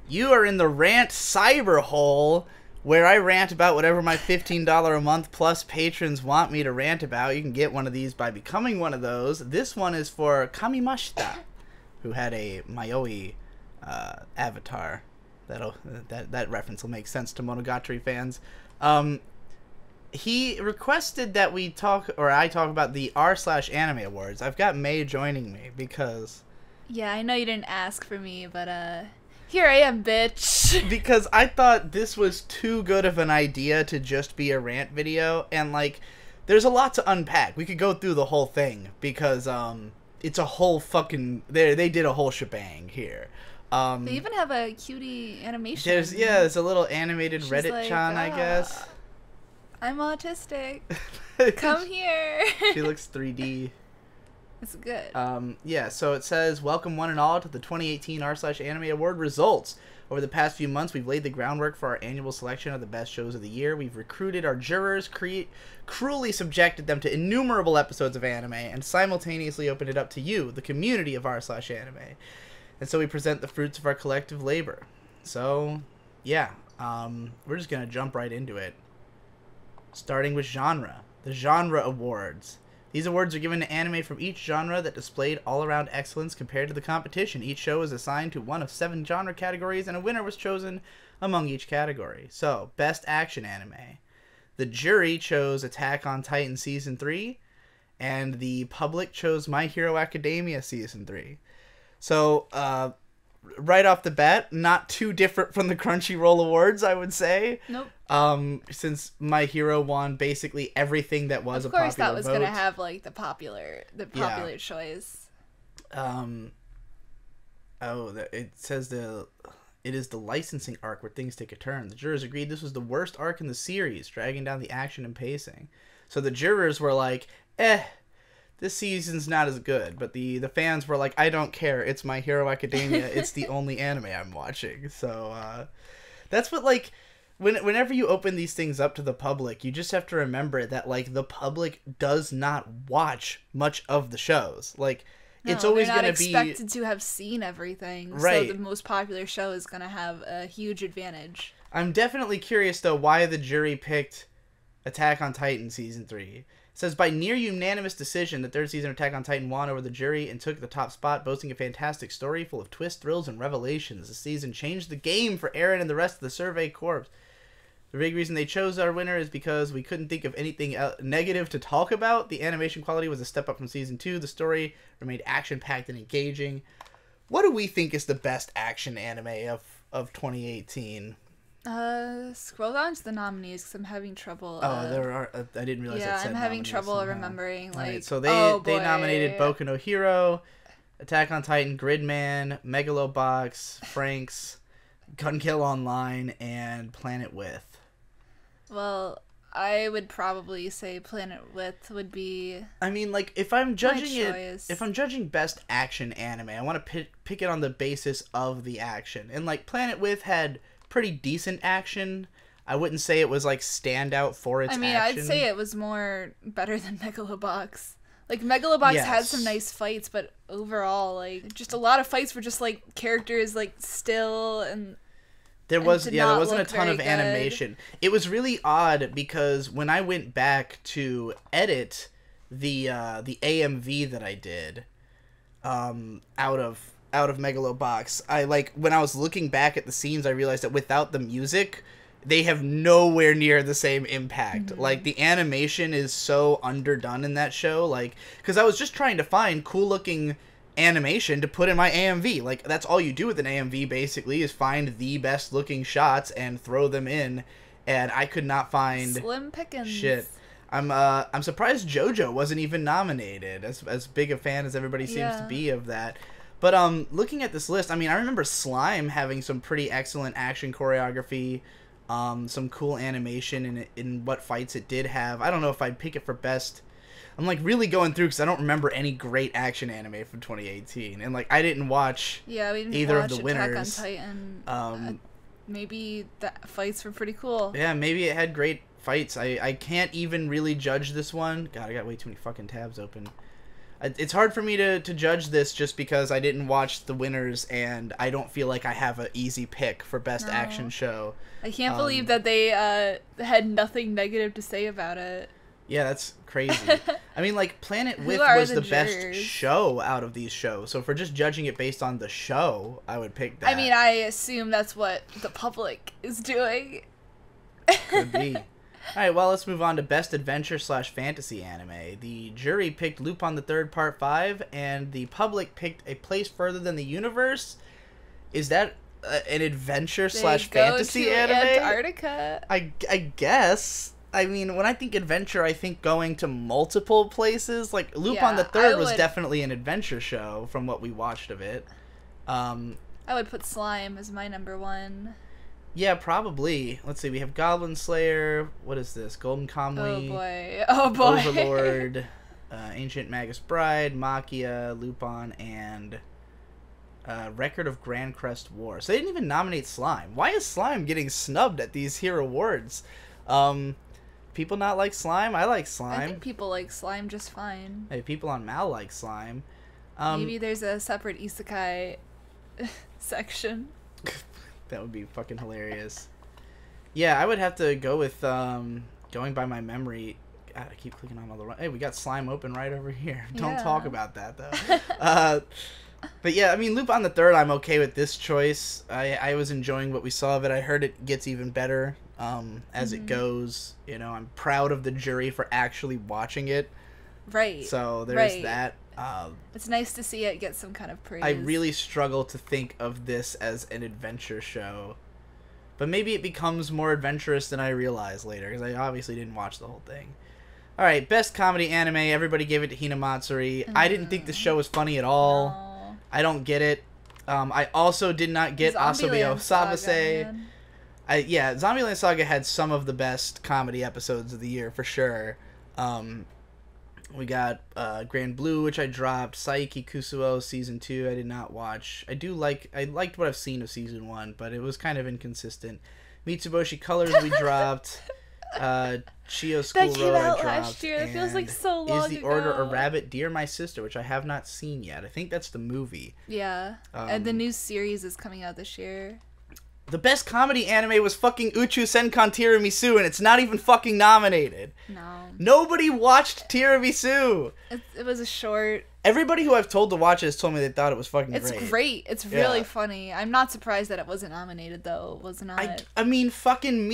You are in the Rant Cyber Hole, where I rant about whatever my $15 a month plus patrons want me to rant about. You can get one of these by becoming one of those. This one is for Kamimashita, who had a Mayoi avatar. That reference will make sense to Monogatari fans. He requested that we talk, or I talk about the r/anime awards. I've got May joining me because... Yeah, I know you didn't ask for me, but here I am, bitch. Because I thought this was too good of an idea to just be a rant video, and like, there's a lot to unpack. We could go through the whole thing because it's a whole fucking... They did a whole shebang here. They even have a cutie animation. There's a little animated She's Reddit-chan, I guess. I'm autistic. Come here. She looks 3D. It's good. Yeah, so it says, welcome one and all to the 2018 r/anime award results. Over the past few months, we've laid the groundwork for our annual selection of the best shows of the year. We've recruited our jurors, cruelly subjected them to innumerable episodes of anime, and simultaneously opened it up to you, the community of r/anime. And so we present the fruits of our collective labor. So, yeah, we're just going to jump right into it. Starting with genre. The Genre Awards. These awards are given to anime from each genre that displayed all-around excellence compared to the competition. Each show is assigned to one of 7 genre categories, and a winner was chosen among each category. So, Best Action Anime. The jury chose Attack on Titan Season 3, and the public chose My Hero Academia Season 3. So, right off the bat, not too different from the Crunchyroll Awards, I would say. Nope. Since My Hero won basically everything that was a popular vote. Of course, that was gonna have like the popular choice. It says it is the licensing arc where things take a turn. The jurors agreed this was the worst arc in the series, dragging down the action and pacing. So the jurors were like, this season's not as good, but the fans were like, I don't care, it's My Hero Academia, it's the only anime I'm watching. So, that's what, like, whenever you open these things up to the public, you just have to remember that, like, the public does not watch much of the shows. Like, no, it's always going to be... they're not expected to have seen everything, right. So the most popular show is going to have a huge advantage. I'm definitely curious, though, why the jury picked Attack on Titan Season 3. It says, by near unanimous decision, the third season of Attack on Titan won over the jury and took the top spot, boasting a fantastic story full of twists, thrills, and revelations. The season changed the game for Eren and the rest of the Survey Corps. The big reason they chose our winner is because we couldn't think of anything negative to talk about. The animation quality was a step up from Season 2. The story remained action-packed and engaging. What do we think is the best action anime of 2018? Scroll down to the nominees because I'm having trouble. There are. I didn't realize. Yeah, that said I'm having trouble somehow. Remembering. Like, right, so they nominated Boku no Hero, Attack on Titan, Gridman, Megalobox, Franks, Gun Kill Online, and Planet With. Well, I would probably say Planet With would be. I mean, like, if I'm judging choice. if I'm judging best action anime, I want to pick it on the basis of the action. And like, Planet With had pretty decent action. I wouldn't say it was like standout for its action. I'd say it was more better than Megalobox. Like, Megalobox had some nice fights, but overall, like, just a lot of fights were just like characters like still and there wasn't a ton of animation. It was really odd because when I went back to edit the AMV that I did out of Megalobox, when I was looking back at the scenes, I realized that without the music, they have nowhere near the same impact. Mm-hmm. Like, the animation is so underdone in that show. Like, because I was just trying to find cool looking animation to put in my AMV. Like, that's all you do with an AMV basically, is find the best looking shots and throw them in. And I could not find slim pickings. Shit. I'm surprised JoJo wasn't even nominated. As big a fan as everybody seems to be of that. But looking at this list, I mean, I remember Slime having some pretty excellent action choreography, some cool animation in what fights it did have. I don't know if I'd pick it for best. I'm like really going through because I don't remember any great action anime from 2018, and like I didn't watch either of the winners. Attack on Titan. Maybe the fights were pretty cool. Yeah, maybe it had great fights. I can't even really judge this one. God, I got way too many fucking tabs open. It's hard for me to judge this just because I didn't watch the winners, and I don't feel like I have an easy pick for best action show. I can't believe that they had nothing negative to say about it. Yeah, that's crazy. I mean, like, Planet With was the best show out of these shows. So if we're just judging it based on the show, I would pick that. I mean, I assume that's what the public is doing. Could be. Alright, well, let's move on to Best Adventure/Fantasy Anime. The jury picked Lupin the Third Part 5, and the public picked A Place Further Than the Universe. Is that an adventure/fantasy anime? Antarctica. I guess. I mean, when I think adventure, I think going to multiple places. Like, Lupin the Third was definitely an adventure show from what we watched of it. I would put Slime as my number one. Yeah, probably. Let's see. We have Goblin Slayer. What is this? Golden Kamuy. Oh boy. Oh boy. Overlord. Ancient Magus Bride. Maquia. Lupin. And Record of Grand Crest War. So they didn't even nominate Slime. Why is Slime getting snubbed at these here awards? People not like Slime? I like Slime. I think people like Slime just fine. Hey, people on Mal like Slime. Maybe there's a separate isekai section. That would be fucking hilarious. Yeah, I would have to go with going by my memory. God, I keep clicking on all the wrong. Hey, we got Slime open right over here. Don't talk about that though. But yeah, I mean, Lupin the Third, I'm okay with this choice. I was enjoying what we saw of it. I heard it gets even better as it goes. You know, I'm proud of the jury for actually watching it. Right. So there's that. It's nice to see it get some kind of praise. I really struggle to think of this as an adventure show. But maybe it becomes more adventurous than I realized later, because I obviously didn't watch the whole thing. Alright, best comedy anime. Everybody gave it to Hinamatsuri. I didn't think the show was funny at all. No. I don't get it. I also did not get Asobi Osabase. Yeah, Zombieland Saga had some of the best comedy episodes of the year, for sure. We got Grand Blue, which I dropped. Saiki Kusuo Season 2, I did not watch. I liked what I've seen of Season 1, but it was kind of inconsistent. Mitsuboshi Colors we dropped. Chio School Road I dropped. That came out last year. It feels like so long ago. Is the Order a Rabbit? Dear My Sister, which I have not seen yet. I think that's the movie. Yeah. And the new series is coming out this year. The best comedy anime was fucking Uchu Senkan Tiramisu, and it's not even fucking nominated. No. Nobody watched Tiramisu. It was a short. Everybody who I've told to watch it has told me they thought it was fucking great. It's great. It's really funny. I'm not surprised that it wasn't nominated, though. It was not. I mean, fucking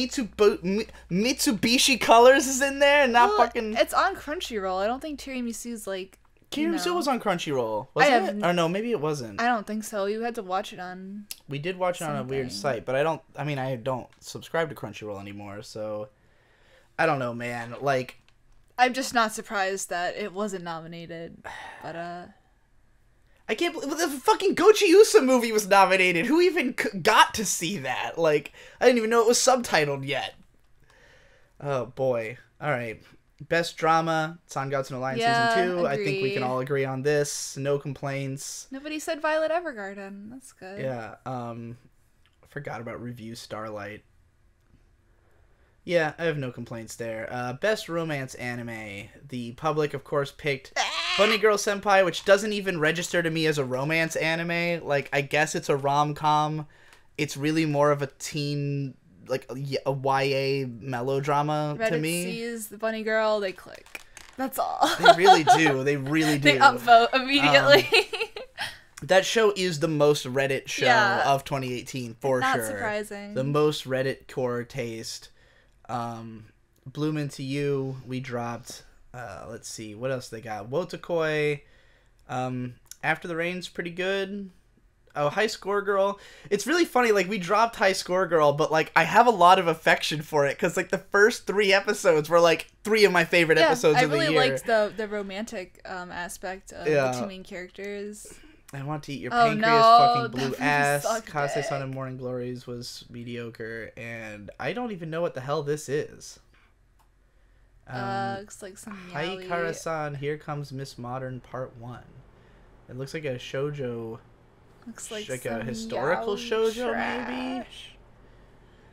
Mitsubishi Colors is in there, and not fucking... It's on Crunchyroll. I don't think Tiramisu's, like... Tiramisu was on Crunchyroll, wasn't it? Or no, maybe it wasn't. I don't think so. You had to watch it on... We did watch it on a weird site, but I don't subscribe to Crunchyroll anymore, so... I don't know, man. Like... I'm just not surprised that it wasn't nominated, but, I can't believe... The fucking Gochi Usa movie was nominated! Who even got to see that? Like, I didn't even know it was subtitled yet. Oh, boy. Alright. Best Drama, Sangatsu no Lion Season 2. Agreed. I think we can all agree on this. No complaints. Nobody said Violet Evergarden. That's good. Yeah. Forgot about Review Starlight. Yeah, I have no complaints there. Best Romance Anime. The public, of course, picked Bunny Girl Senpai, which doesn't even register to me as a romance anime. Like, I guess it's a rom-com. It's really more of a teen... like a YA melodrama to me. Reddit sees the bunny girl, they click. That's all. They really do. They really do. They upvote immediately. That show is the most Reddit show of 2018 for sure. Not surprising. The most Reddit core taste. Bloom Into You, we dropped. Let's see, what else they got? Wotakoi. After the Rain's pretty good. Oh, High Score Girl. It's really funny, like, we dropped High Score Girl, but, like, I have a lot of affection for it, because, like, the first 3 episodes were, like, 3 of my favorite episodes of the year. I really liked the romantic aspect of the 2 main characters. I Want to Eat Your Pancreas, fucking blue ass. Kase-san and Morning Glories was mediocre, and I don't even know what the hell this is. Looks like some Haikara-san, Here Comes Miss Modern Part 1. It looks like a shoujo... Looks like a historical shoujo, maybe?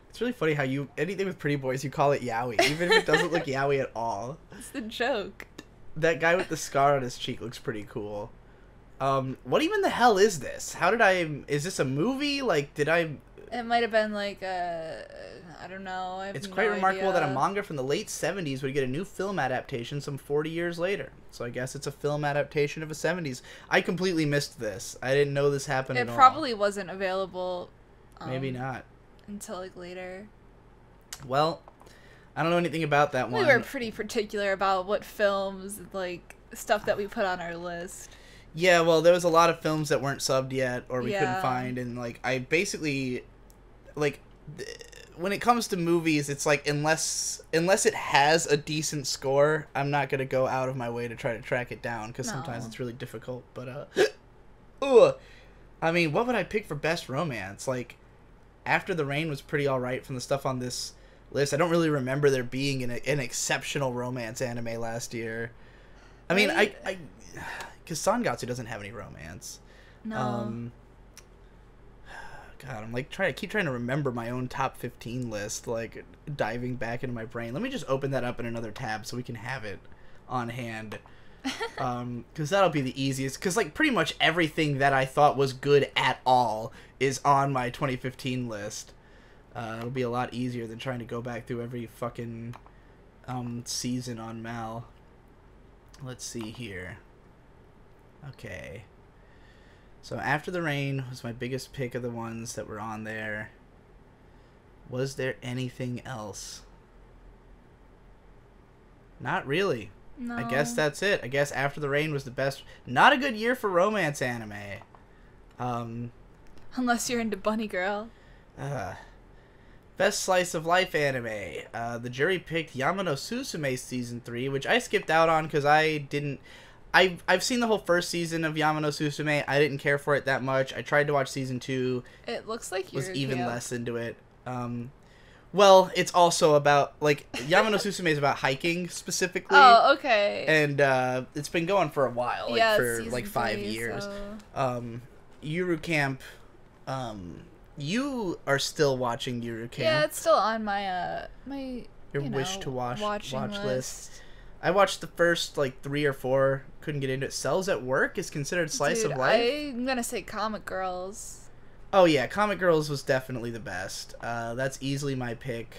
It's really funny how anything with pretty boys, you call it yaoi, even if it doesn't look yaoi at all. It's the joke. That guy with the scar on his cheek looks pretty cool. What even the hell is this? Is this a movie? Like, It might have been like I don't know. It's quite remarkable that a manga from the late 70s would get a new film adaptation some 40 years later. So I guess it's a film adaptation of a 70s. I completely missed this. I didn't know this happened at all. It probably wasn't available. Maybe not. Until like later. Well, I don't know anything about that one. We were pretty particular about what films, like, stuff that we put on our list. Yeah, well, there was a lot of films that weren't subbed yet or we couldn't find. And, like, I basically, like... when it comes to movies, it's like unless it has a decent score, I'm not gonna go out of my way to try to track it down because sometimes it's really difficult. But I mean, what would I pick for best romance? Like, After the Rain was pretty alright from the stuff on this list. I don't really remember there being an exceptional romance anime last year. I mean, because Sangatsu doesn't have any romance. No. God, I'm like keep trying to remember my own top 15 list, like diving back into my brain. Let me just open that up in another tab so we can have it on hand. Because that'll be the easiest. Because like pretty much everything that I thought was good at all is on my 2015 list. It'll be a lot easier than trying to go back through every fucking season on Mal. Let's see here. Okay. So After the Rain was my biggest pick of the ones that were on there. Was there anything else? Not really. No. I guess that's it. I guess After the Rain was the best. Not a good year for romance anime. Unless you're into Bunny Girl. Best slice of life anime. The jury picked Yamano Susume season 3, which I skipped out on because I didn't... I've seen the whole first season of Yamano Susume. I didn't care for it that much. I tried to watch season 2. It looks like was even less into it. Well, it's also about like Yamano Susume is about hiking specifically. Oh, okay. And it's been going for a while, like for like 5 3, years. So... Yuru Camp. You are still watching Yuru Camp. Yeah, it's still on my your wish to watch list. I watched the first like 3 or 4. Couldn't get into it. Cells at Work is considered slice of life. I'm gonna say Comic Girls. Oh yeah, Comic Girls was definitely the best. That's easily my pick.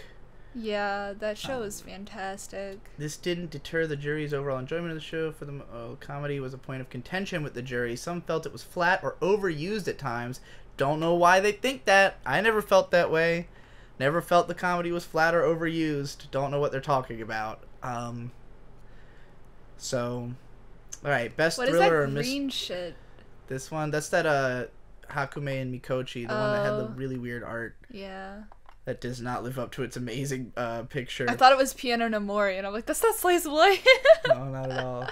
Yeah, that show is fantastic. This didn't deter the jury's overall enjoyment of the show. For the comedy was a point of contention with the jury. Some felt it was flat or overused at times. Don't know why they think that. I never felt that way. Never felt the comedy was flat or overused. Don't know what they're talking about. So, all right, best thriller or green shit? This one, that's that Hakume and Mikochi, the one that had the really weird art. Yeah. That does not live up to its amazing picture. I thought it was Piano no Mori, and I'm like, that's not slice of life. No, not at all.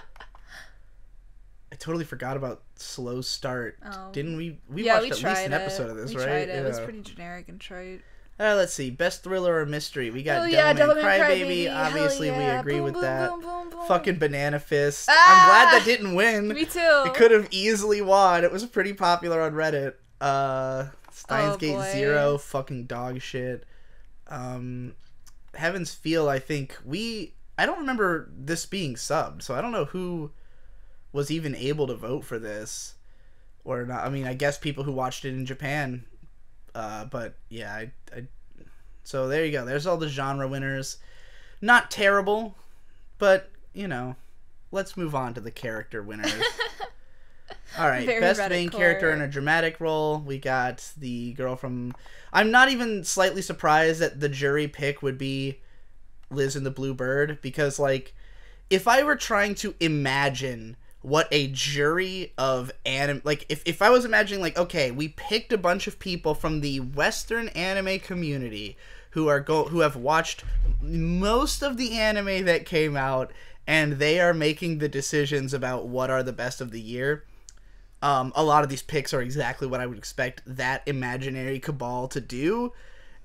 I totally forgot about Slow Start. Oh. Didn't we? We watched at least an episode of this, we right? Tried it. Yeah. It was pretty generic and trite. Let's see. Best thriller or mystery. We got Devilman Crybaby. Obviously, we agree boom, with boom, that. boom, boom, boom. Fucking Banana Fist. Ah! I'm glad that didn't win. Me too. It could have easily won. It was pretty popular on Reddit. Steins Gate boy. Zero. Fucking dog shit. Heaven's Feel, I think I don't remember this being subbed, so I don't know who was even able to vote for this or not. I mean, I guess people who watched it in Japan, but yeah, so there you go. There's all the genre winners. Not terrible, but you know, let's move on to the character winners. All right, best main character in a dramatic role. We got the girl from... I'm not even slightly surprised that the jury pick would be Liz in the Blue Bird, because, like, if I were trying to imagine what a jury of anime... Like, if I was imagining, like, okay, we picked a bunch of people from the Western anime community who have watched most of the anime that came out, and they are making the decisions about what are the best of the year... a lot of these picks are exactly what I would expect that imaginary cabal to do.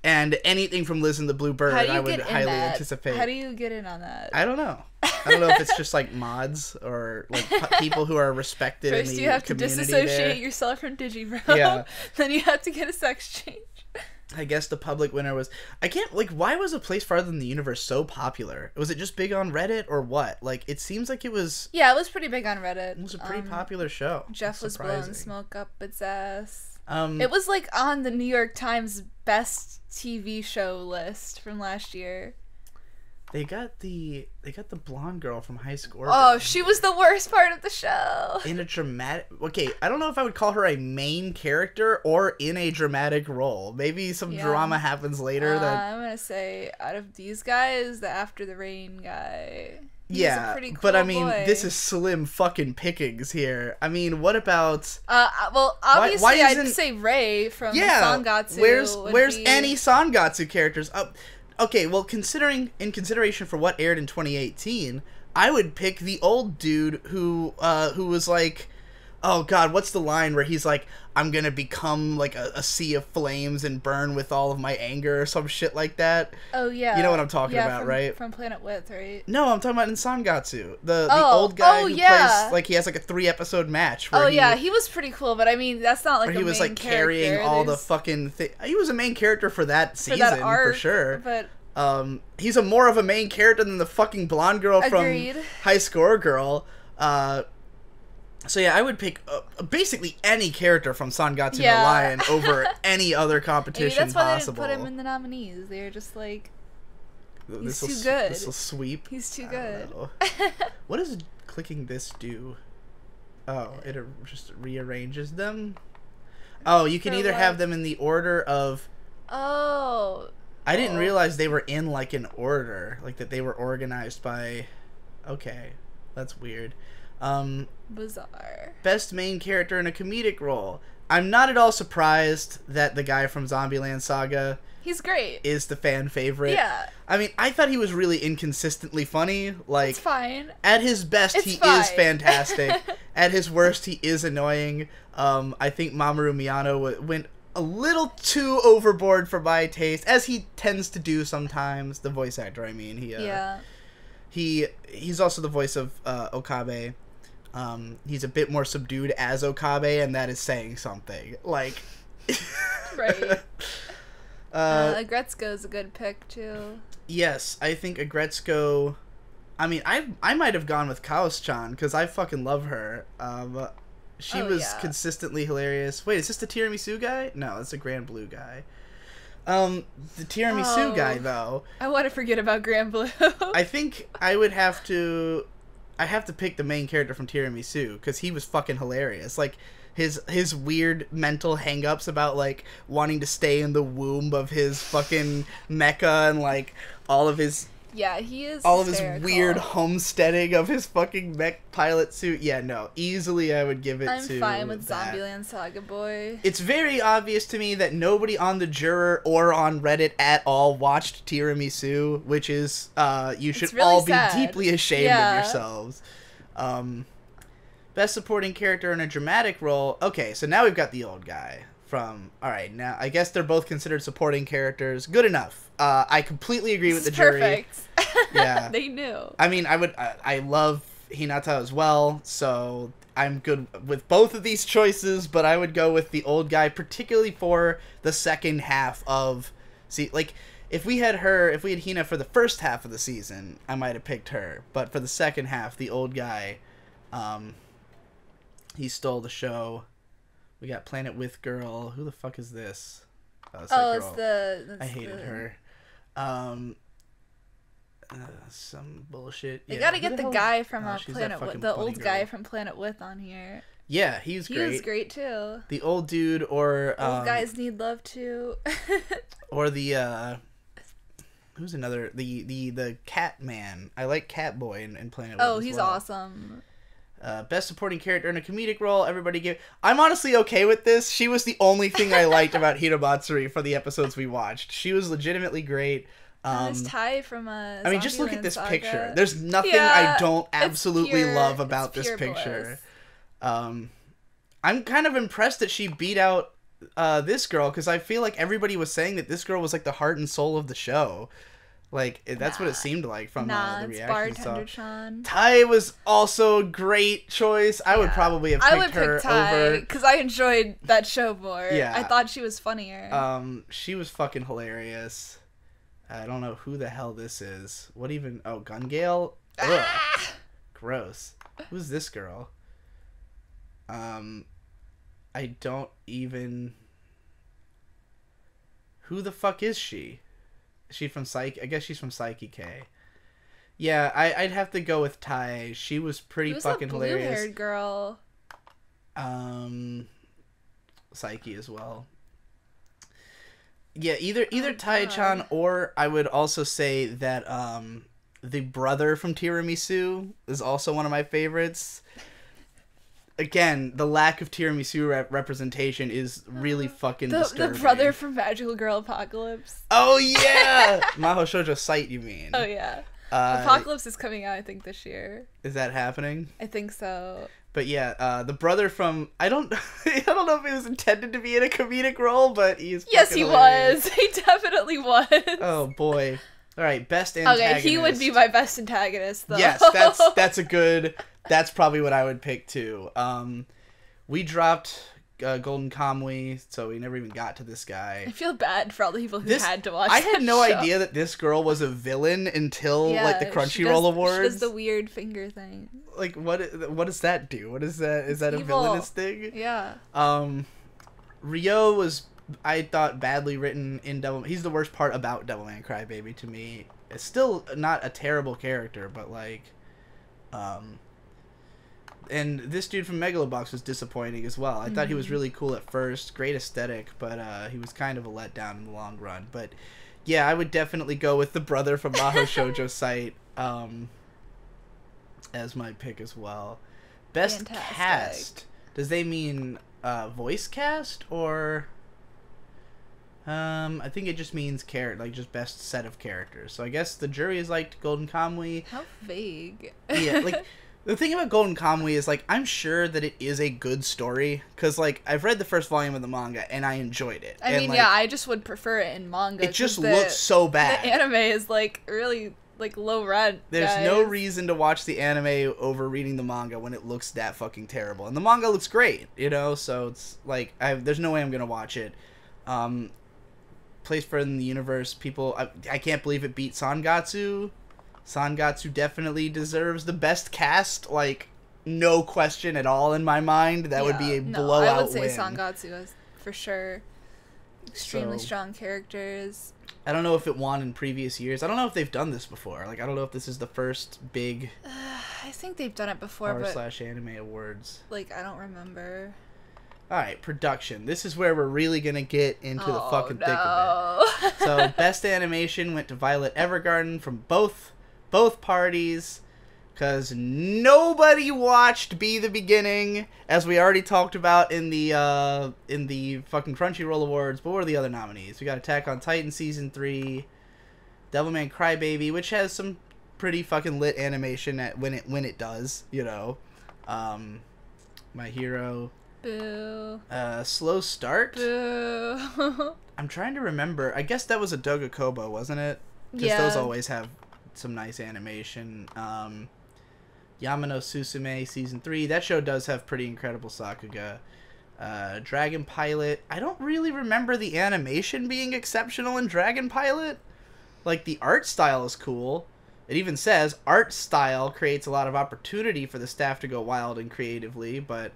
And anything from Liz and the Blue Bird, I would highly anticipate. How do you get in on that? I don't know. I don't know if it's just like mods or like people who are respected First in the you have to community disassociate there. yourself from Digibro. Yeah. Then you have to get a sex change. I guess the public winner was... I can't... Like, why was A Place Farther Than the Universe so popular? Was it just big on Reddit or what? Like, it seems like it was... Yeah, it was pretty big on Reddit. It was a pretty popular show. Jeff was blowing smoke up its ass. Um, it was, like, on the New York Times best TV show list from last year. They got the blonde girl from High School. Oh, she was the worst part of the show. In a dramatic... Okay, I don't know if I would call her a main character or in a dramatic role. Maybe some drama happens later. I'm going to say, out of these guys, the After the Rain guy... He's yeah, a pretty cool but I mean, boy. this is slim fucking pickings here. I mean, what about... well, obviously, why I'd say Rei from Sangatsu. Where's any Sangatsu characters? Okay, well, in consideration for what aired in 2018, I would pick the old dude who was like, oh god, what's the line where he's like, I'm gonna become like a sea of flames and burn with all of my anger or some shit like that. Oh yeah, you know what I'm talking about, right? From Planet Width, right? No, I'm talking about in Sangatsu, the old guy who plays, like, he has like a 3-episode match. Where he was pretty cool, but I mean, that's not like he was like carrying all the fucking thing. He was a main character for that season for sure, but. He's more of a main character than the fucking blonde girl from High Score Girl. So yeah, I would pick basically any character from Sangatsu no Lion over any other competition that's why possible. They didn't put him in the nominees. They were just like, he's too good. This will sweep. He's too good. What does clicking this do? Oh, it just rearranges them? Oh, you can either have them in the order of... Oh... I didn't realize they were in, like, an order. Like, that they were organized by... Okay. That's weird. Bizarre. Best main character in a comedic role. I'm not at all surprised that the guy from Zombieland Saga... He's great. ...is the fan favorite. Yeah. I mean, I thought he was really inconsistently funny. Like, it's fine. At his best, he is fantastic. At his worst, he is annoying. I think Mamoru Miyano went... a little too overboard for my taste, as he tends to do sometimes. The voice actor, I mean, he's also the voice of Okabe. He's a bit more subdued as Okabe, and that is saying something. Like, right. Agretsuko's a good pick too. Yes, I think Agretsuko. I mean, I might have gone with Kaos-chan because I fucking love her. She was consistently hilarious. Wait, is this the tiramisu guy? No, that's the Grand Blue guy. The tiramisu guy, though. I want to forget about Grand Blue. I think I would have to... I have to pick the main character from Tiramisu, because he was fucking hilarious. Like, his weird mental hang-ups about, like, wanting to stay in the womb of his fucking mecha and, like, all of his... Yeah, he is all hysterical. of his weird homesteading of his fucking mech pilot suit. Yeah, no. Easily I would give it to I'm fine with Zombieland Saga Boy. It's very obvious to me that nobody on the juror or on Reddit at all watched Tiramisu, which is, you should really all be sad. deeply ashamed of yourselves. Best supporting character in a dramatic role. Okay, so now we've got the old guy from... Alright, now I guess they're both considered supporting characters. Good enough. I completely agree with the jury. Perfect. Yeah. They knew. I mean, I love Hinata as well, so I'm good with both of these choices, but I would go with the old guy, particularly for the second half of... See, like, if we had Hina for the first half of the season, I might have picked her, but for the second half, the old guy, he stole the show. We got Planet With Girl. Who the fuck is this? Oh, it's the... I hated her. Some bullshit. They gotta get the guy from Planet With, the old guy from Planet With on here. Yeah, he was great. He was great too. The old dude, or old guys need love too. Or the who's another the cat man. I like Catboy in Planet With. Oh, he's awesome. Best supporting character in a comedic role. Everybody give... I'm honestly okay with this. She was the only thing I liked about Hinomatsuri for the episodes we watched. She was legitimately great. There's Tai from I mean, just look at this picture. There's nothing I don't absolutely love about this picture. I'm kind of impressed that she beat out this girl, because I feel like everybody was saying that this girl was like the heart and soul of the show. Like that's what it seemed like from the reaction. Bartender Sean. Tai was also a great choice. I would probably have picked her over because I enjoyed that show more. Yeah, I thought she was funnier. She was fucking hilarious. I don't know who the hell this is. What even? Oh, Gun Gale. Ugh. Gross. Who's this girl? I don't even. Who the fuck is she? Is she from Psyche? I guess she's from Psyche K. Yeah, I'd have to go with Tai. She was pretty fucking hilarious. Blue-haired girl. Psyche as well. Yeah, either Tai-chan, or I would also say that the brother from Tiramisu is also one of my favorites. Again, the lack of tiramisu representation is really fucking disturbing. The brother from Magical Girl Apocalypse. Oh, yeah! Mahou Shoujo Sight, you mean? Oh, yeah. Apocalypse is coming out, I think, this year. Is that happening? I think so. But yeah, the brother from... I don't know if he was intended to be in a comedic role, but he's... Yes, he was. He definitely was. Oh, boy. All right, best antagonist. Okay, he would be my best antagonist, though. Yes, that's a good... That's probably what I would pick, too. We dropped Golden Kamui, so we never even got to this guy. I feel bad for all the people who had to watch I had no show. idea that this girl was a villain until, like, the Crunchyroll Awards. She does the weird finger thing. Like, what does that do? What is that? Is that a villainous thing? Yeah. Ryo was, I thought, badly written in Devil... He's the worst part about Devilman Crybaby to me. It's still not a terrible character, but, like... And this dude from Megalobox was disappointing as well. I thought he was really cool at first, great aesthetic, but he was kind of a letdown in the long run. But yeah, I would definitely go with the brother from Mahou Shoujo Sight as my pick as well. Best cast. Does they mean voice cast or? I think it just means just best set of characters. So I guess the jury has liked Golden Kamui. How vague. Yeah, like. The thing about Golden Kamui is, like, I'm sure that it is a good story, because, like, I've read the first volume of the manga, and I enjoyed it. I mean, yeah, I just would prefer it in manga. It just looks so bad. The anime is, like, really, like, low rent, There's no reason to watch the anime over reading the manga when it looks that fucking terrible. And the manga looks great, you know, so it's, like, there's no way I'm gonna watch it. Place for it in the universe, people, I can't believe it beat Sangatsu. Sangatsu definitely deserves the best cast, like, no question at all in my mind. That would be a blowout win. I would say Sangatsu is, for sure. Extremely strong characters. I don't know if it won in previous years. I don't know if they've done this before. Like, I don't know if this is the first big... I think they've done it before, r/anime awards. Like, I don't remember. Alright, production. This is where we're really gonna get into the fucking thick of it. So, best animation went to Violet Evergarden from both parties, because nobody watched Be the Beginning, as we already talked about in the fucking Crunchyroll Awards. But what were the other nominees? We got Attack on Titan Season 3, Devilman Crybaby, which has some pretty fucking lit animation when it does, you know. My Hero. Boo. Slow Start. Boo. I'm trying to remember. I guess that was a Doga Kobo, wasn't it? Because those always have some nice animation. Yamano Susume Season 3. That show does have pretty incredible sakuga. Dragon Pilot. I don't really remember the animation being exceptional in Dragon Pilot. Like, the art style is cool. It even says, art style creates a lot of opportunity for the staff to go wild and creatively, but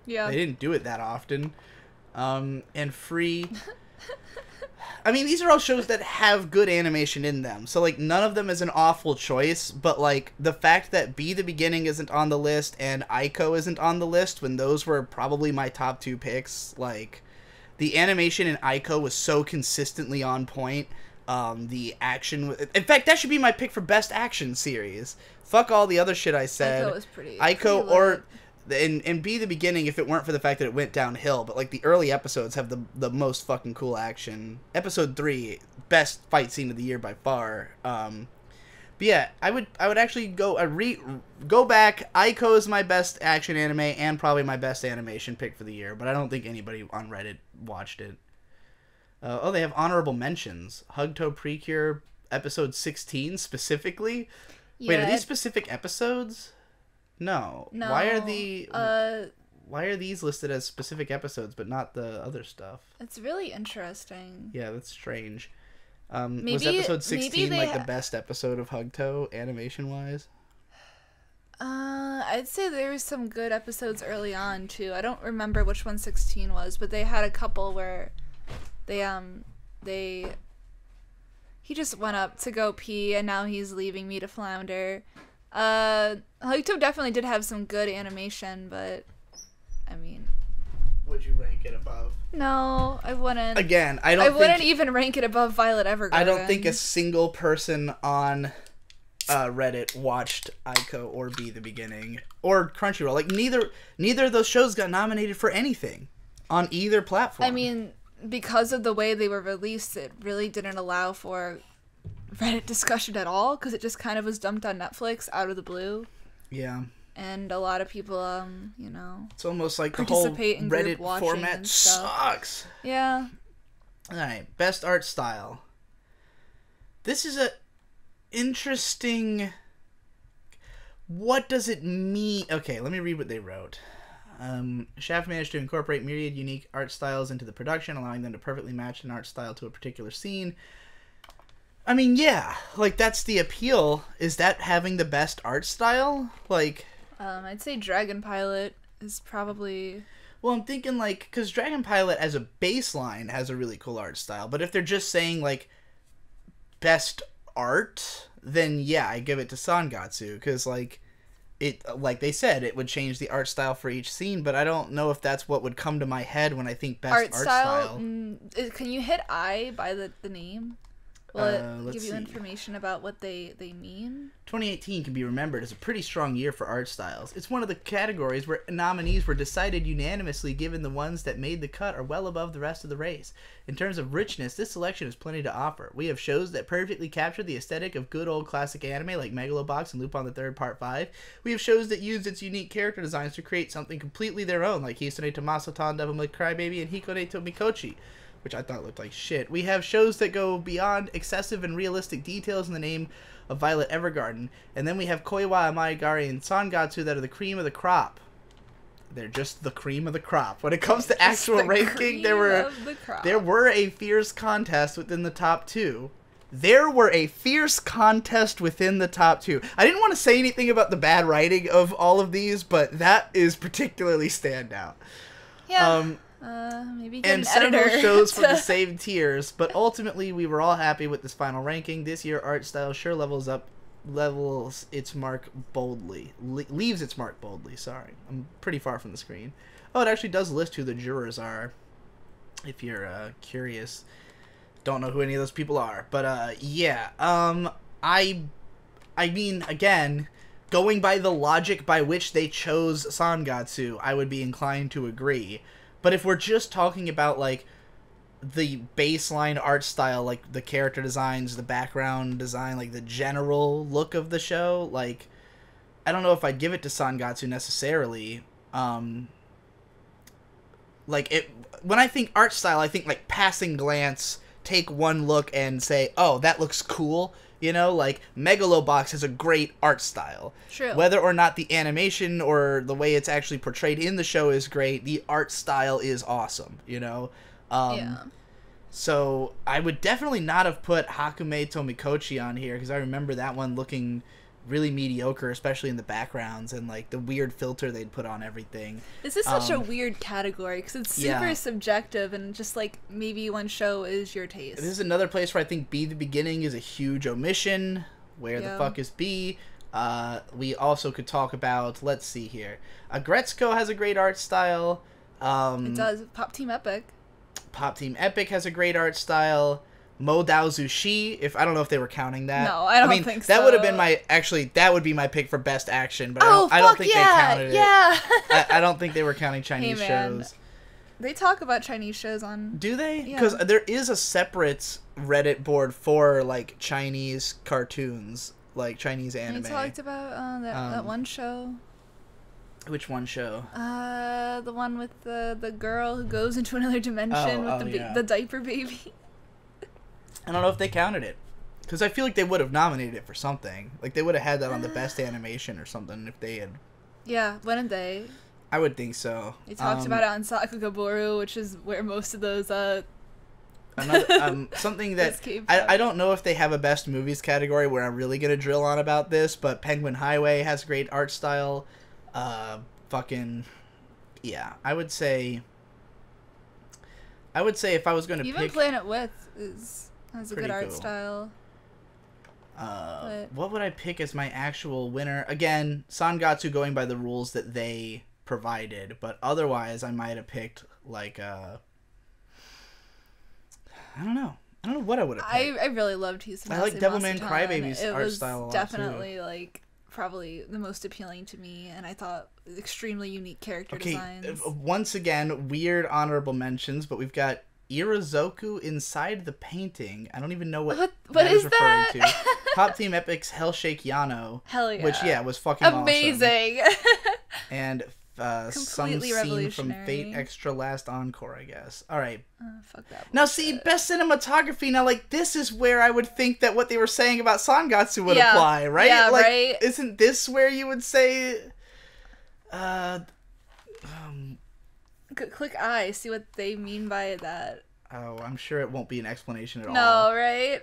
they didn't do it that often. And Free... I mean, these are all shows that have good animation in them, so, like, none of them is an awful choice, but, like, the fact that Be the Beginning isn't on the list and Aiko isn't on the list, when those were probably my top two picks, like, the animation in Aiko was so consistently on point, the action... In fact, that should be my pick for Best Action Series. Fuck all the other shit I said. Aiko was pretty... Aiko, or... And Be the Beginning if it weren't for the fact that it went downhill, but like the early episodes have the most fucking cool action. Episode 3, best fight scene of the year by far. But yeah, I would actually go back. Aiko is my best action anime and probably my best animation pick for the year, but I don't think anybody on Reddit watched it. They have honorable mentions. Hugto Precure, episode 16 specifically. Yeah, Wait, are these specific episodes? No. No. Why are these listed as specific episodes but not the other stuff? It's really interesting. Yeah, that's strange. Maybe, was episode 16 like the ha- best episode of Hugto animation wise? I'd say there was some good episodes early on too. I don't remember which one 16 was, but they had a couple where he just went up to go pee and now he's leaving me to flounder. Hugto definitely did have some good animation, but I mean, Would you rank it above? no, I wouldn't. Again, I wouldn't even rank it above Violet Evergarden. I don't think a single person on Reddit watched Aiko or Be the Beginning or Crunchyroll. Like neither of those shows got nominated for anything on either platform. I mean, because of the way they were released, it really didn't allow for Reddit discussion at all, because it just kind of was dumped on Netflix out of the blue. Yeah. And a lot of people, it's almost like the whole in Reddit group watching format and stuff. sucks. Yeah. All right, best art style. This is a interesting. What does it mean? Okay, let me read what they wrote. Shaft managed to incorporate myriad unique art styles into the production, allowing them to perfectly match an art style to a particular scene. I mean, yeah, like that's the appeal. Is that having the best art style? Like, I'd say Dragon Pilot is probably... Well, I'm thinking, like, because Dragon Pilot as a baseline has a really cool art style, but if they're just saying, like, best art, then yeah, I give it to Sangatsu, because, like they said, it would change the art style for each scene, but I don't know if that's what would come to my head when I think best art style. Can you hit I by the name? Will it give you information about what they mean? 2018 can be remembered as a pretty strong year for art styles. It's one of the categories where nominees were decided unanimously, given the ones that made the cut are well above the rest of the race. In terms of richness, this selection has plenty to offer. We have shows that perfectly capture the aesthetic of good old classic anime like Megalobox and Lupin the Third Part 5. We have shows that used its unique character designs to create something completely their own, like Hisone Tomaso-tan, Devil May Cry Baby, and Hikone to Mikochi, which I thought looked like shit. We have shows that go beyond excessive and realistic details in the name of Violet Evergarden. And then we have Koiwa, Amaigari, and Sangatsu that are the cream of the crop. They're just the cream of the crop. When it comes to actual ranking, there were a fierce contest within the top two. There were a fierce contest within the top two. I didn't want to say anything about the bad writing of all of these, but that is particularly standout. Yeah. Maybe get and an editor several shows from the same tiers, but ultimately we were all happy with this final ranking. This year, art style sure leaves its mark boldly. Sorry, I'm pretty far from the screen. Oh, it actually does list who the jurors are, if you're curious. Don't know who any of those people are, but yeah. I mean, again, going by the logic by which they chose Sangatsu, I would be inclined to agree. But if we're just talking about, like, the baseline art style, like, the character designs, the background design, like, the general look of the show, like, I don't know if I'd give it to Sangatsu necessarily. Like, when I think art style, I think, like, passing glance, take one look and say, oh, that looks cool. You know, like, Megalobox has a great art style. True. Whether or not the animation or the way it's actually portrayed in the show is great, the art style is awesome, you know? Yeah. So, I would definitely not have put Hakume to Mikochi on here, because I remember that one looking really mediocre, especially in the backgrounds, and, like, the weird filter they'd put on everything. This is such a weird category, because it's super subjective, and just, like, maybe one show is your taste. This is another place where I think Be the Beginning is a huge omission. Where the fuck is B? We also could talk about, let's see here. Agretzko has a great art style. It does. Pop Team Epic. Pop Team Epic has a great art style. Mo Dao Zushi, I don't know if they were counting that. No, I don't think so. That would have been that would be my pick for best action, but I don't think they counted it. Yeah. I don't think they were counting Chinese shows. They talk about Chinese shows on... Do they? Yeah. Because there is a separate Reddit board for, like, Chinese cartoons, like Chinese anime. They talked about that one show. Which one show? The one with the girl who goes into another dimension with the diaper baby. I don't know if they counted it. Because I feel like they would have nominated it for something. Like, they would have had that on the best animation or something if they had... Yeah, wouldn't they? I would think so. They talked about it on Sakagaboru, which is where most of those, Another, something that... I don't know if they have a best movies category where I'm really going to drill on about this, but Penguin Highway has great art style. Yeah, I would say if I was going to pick... Even Planet Width has a good art cool. style. What would I pick as my actual winner? Again, Sangatsu going by the rules that they provided, but otherwise I might have picked, like, I don't know what I would have picked. I really loved Hisamase I like Devilman Masatan. Crybaby's art style a lot, definitely, like, probably the most appealing to me, and I thought extremely unique character designs. Once again, weird honorable mentions, but we've got Irazoku inside the painting. I don't even know what that is referring that? to. Top Team Epic's Hellshake Yano. Hell yeah. Which, was fucking amazing. Awesome. And some Completely scene from revolutionary. Fate Extra Last Encore, I guess. Alright. Fuck that. Now, see, best cinematography, now, like, this is where I would think that what they were saying about Sangatsu would apply, right? Yeah, like, right. Isn't this where you would say... Click I, see what they mean by that. Oh, I'm sure it won't be an explanation at all. No, right?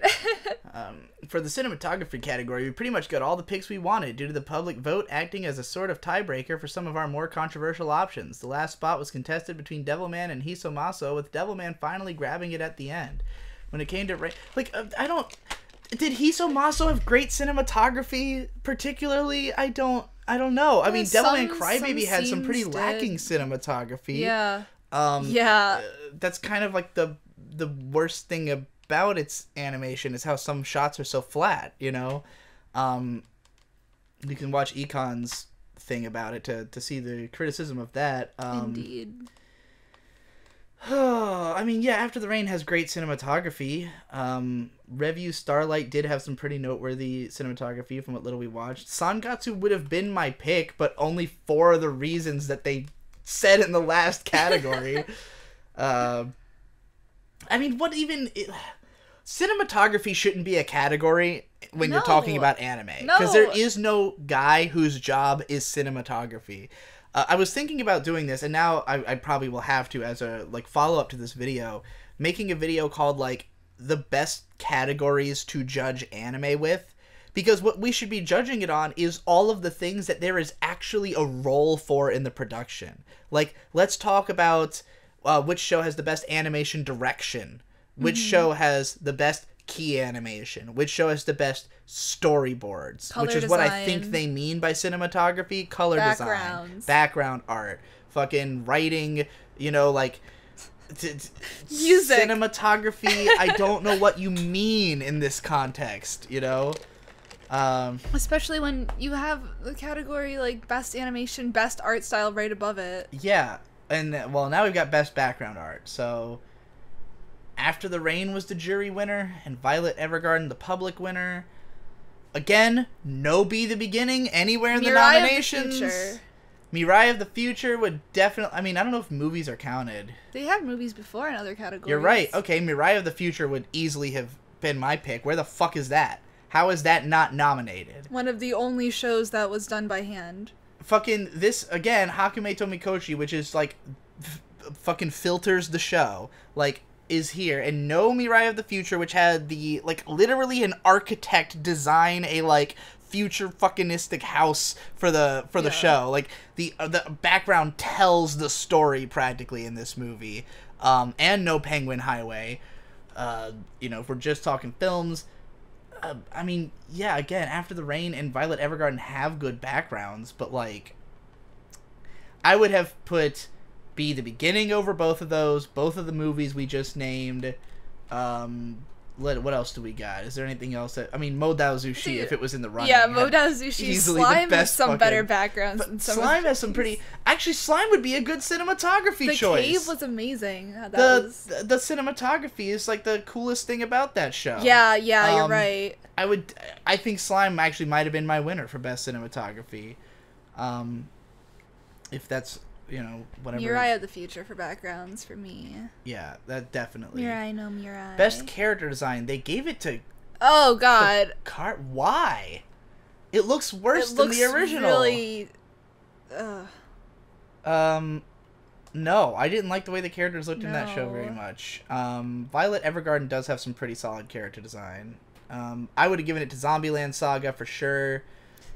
For the cinematography category, we pretty much got all the picks we wanted due to the public vote acting as a sort of tiebreaker for some of our more controversial options. The last spot was contested between Devilman and Hisomaso, with Devilman finally grabbing it at the end. When it came to... Did Hisomaso have great cinematography, particularly? I don't know. I mean, Devilman Crybaby had some pretty lacking cinematography. Yeah. That's kind of like the worst thing about its animation is how some shots are so flat, you know? You can watch Econ's thing about it to see the criticism of that. Indeed. I mean, yeah, After the Rain has great cinematography. Review Starlight did have some pretty noteworthy cinematography from what little we watched. Sangatsu would have been my pick, but only for the reasons that they said in the last category. I mean, cinematography shouldn't be a category when you're talking about anime. Because there is no guy whose job is cinematography. I was thinking about doing this, and now I probably will have to, as a follow-up to this video, making a video called, the best categories to judge anime with. Because what we should be judging it on is all of the things that there is actually a role for in the production. Let's talk about which show has the best animation direction, which show has the best key animation, which show has the best storyboards, color which is design. what I think they mean by cinematography, color design, background art, fucking writing, music. Cinematography. I don't know what you mean in this context, Especially when you have the category like best animation, best art style right above it. Yeah, and now we've got best background art. So After the Rain was the jury winner, and Violet Evergarden the public winner. Again, no Be the Beginning anywhere in the nominations. Mirai of the Future would definitely... I mean, I don't know if movies are counted. They had movies before in other categories. You're right. Okay, Mirai of the Future would easily have been my pick. Where the fuck is that? How is that not nominated? One of the only shows that was done by hand. Fucking this, again, Hakume Tomikoshi, which is, fucking filters the show, is here. And no Mirai of the Future, which had the, literally an architect design a, future fuckingistic house for the show. The background tells the story practically in this movie. And no Penguin Highway. If we're just talking films, I mean, yeah, again, After the Rain and Violet Evergarden have good backgrounds, but I would have put Be the Beginning over both of those, both of the movies we just named. What else do we got? Is there anything else that... I mean, Modao Zushi, if it was in the running. Yeah, Modao Zushi. Slime has some better backgrounds than some Slime has some pretty... Actually, Slime would be a good cinematography choice. The cave was amazing. The cinematography is, the coolest thing about that show. Yeah, you're right. I think Slime actually might have been my winner for best cinematography. If that's... whatever. Mirai of the Future for backgrounds for me. Yeah, that definitely. Mirai no Mirai. Best character design. They gave it to Oh God. Why? It looks worse It than looks the original. really. No, I didn't like the way the characters looked in that show No. very much. Violet Evergarden does have some pretty solid character design. I would have given it to Zombieland Saga for sure.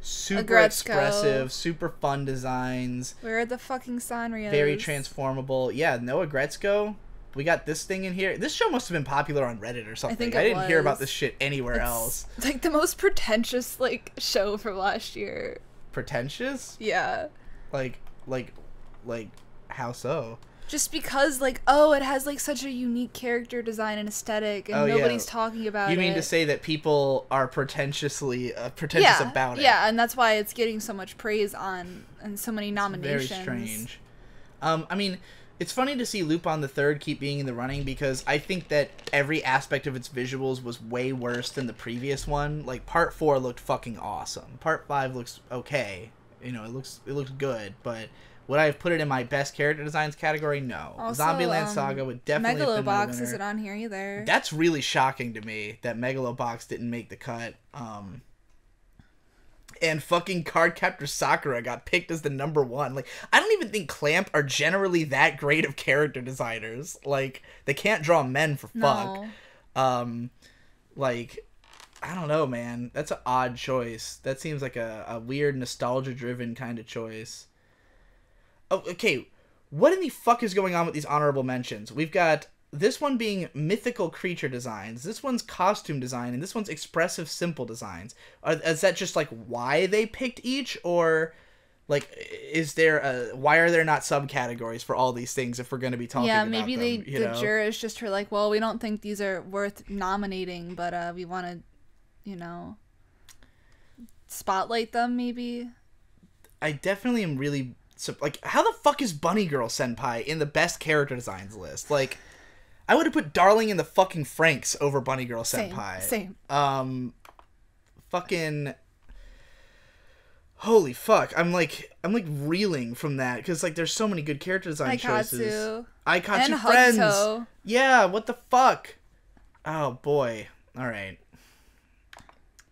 Super Agretzko. expressive, super fun designs. Where are the fucking Sanrios? Very transformable. Yeah, Noah Gretzko. We got this thing in here. This show must have been popular on Reddit or something. I didn't hear about this shit anywhere else. It's like the most pretentious like show from last year. Pretentious? Yeah. Like how so? Just because, like, oh, it has, like, such a unique character design and aesthetic, and nobody's talking about it. You mean to say that people are pretentious about it? Yeah, and that's why it's getting so much praise and so many nominations. Very strange. I mean, it's funny to see Lupin the Third keep being in the running, because I think that every aspect of its visuals was way worse than the previous one. Like, Part 4 looked fucking awesome. Part 5 looks okay. You know, it looks good, but... Would I have put it in my best character designs category? No. Also, Zombieland Saga would definitely have been my winner. Megalobox isn't on here either. That's really shocking to me that Megalobox didn't make the cut. And fucking Cardcaptor Sakura got picked as the number 1. Like, I don't even think Clamp are generally that great of character designers. Like, they can't draw men for fuck. No. Like, I don't know, man. That's an odd choice. That seems like a weird nostalgia-driven kind of choice. Oh, okay, what in the fuck is going on with these honorable mentions? We've got this one being mythical creature designs, this one's costume design, and this one's expressive simple designs. Is that just, like, why they picked each, or, like, why are there not subcategories for all these things if we're going to be talking about them? Yeah, maybe the jurors just were like, well, we don't think these are worth nominating, but we want to, you know, spotlight them, maybe? I definitely am really... So, like, how the fuck is Bunny Girl Senpai in the best character designs list? Like, I would have put Darling in the fucking Franks over Bunny Girl Senpai. Same. Fucking... Holy fuck. I'm like reeling from that, because, like, there's so many good character design choices. Aikatsu and Friends! Hakuto. Yeah, what the fuck? Oh, boy. Alright.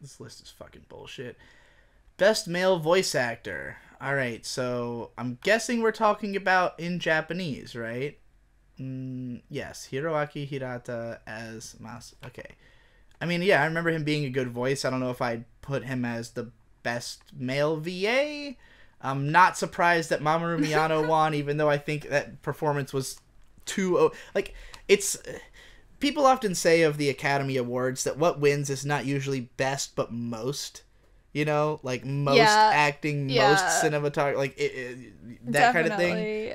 This list is fucking bullshit. Best male voice actor. Alright, so I'm guessing we're talking about in Japanese, right? Yes, Hiroaki Hirata as Mas. Okay. I mean, yeah, I remember him being a good voice. I don't know if I'd put him as the best male VA. I'm not surprised that Mamoru Miyano won, even though I think that performance was too... Like, it's... People often say of the Academy Awards that what wins is not usually best, but most... You know, like most acting, most cinematography, like that kind of thing.